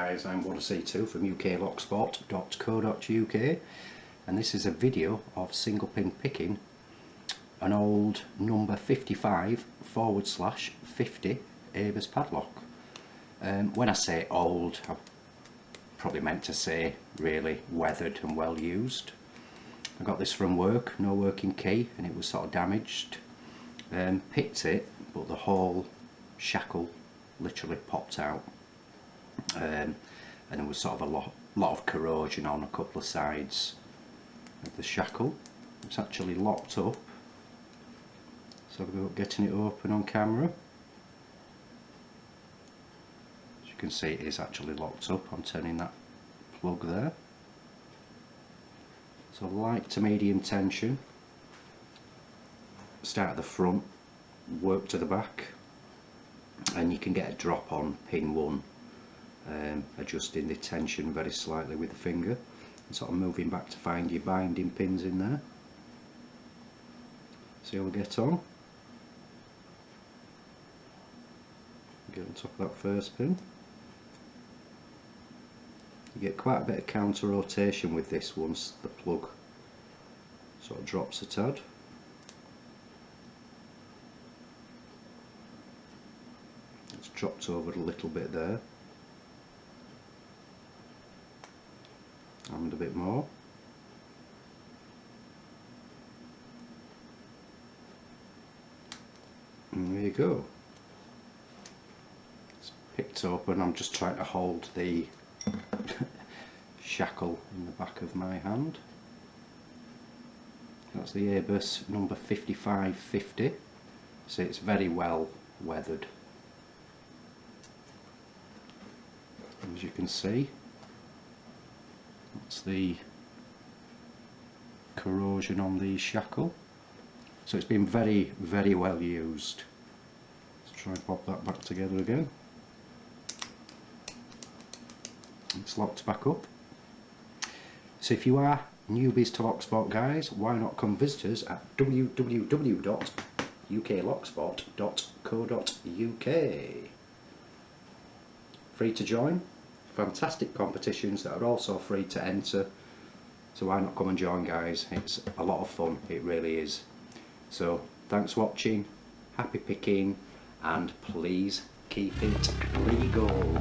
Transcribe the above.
guys, I'm C2 from uklocksport.co.uk, and this is a video of single pin picking an old number 55/50 ABUS padlock. When I say old, I probably meant to say really weathered and well used. I got this from work, no working key, and it was sort of damaged. Picked it, but the whole shackle literally popped out, and there was sort of a lot of corrosion on a couple of sides of the shackle. It's actually locked up, so I'll go getting it open on camera. As you can see, it is actually locked up. I'm turning that plug there. So light to medium tension, start at the front, work to the back, and you can get a drop on pin 1, adjusting the tension very slightly with the finger and sort of moving back to find your binding pins in there. See how we get on. Get on top of that first pin. You get quite a bit of counter rotation with this once the plug sort of drops a tad. It's dropped over a little bit there, and a bit more. And there you go. It's picked open. I'm just trying to hold the shackle in the back of my hand. That's the ABUS number 55/50. So it's very well weathered. As you can see, that's the corrosion on the shackle. So it's been very well used. Let's try and pop that back together again. It's locked back up. So if you are newbies to Locksport, guys, why not come visit us at www.uklocksport.co.uk. Free to join, fantastic competitions that are also free to enter, so why not come and join, guys? It's a lot of fun, it really is. So thanks for watching, happy picking, and please keep it legal.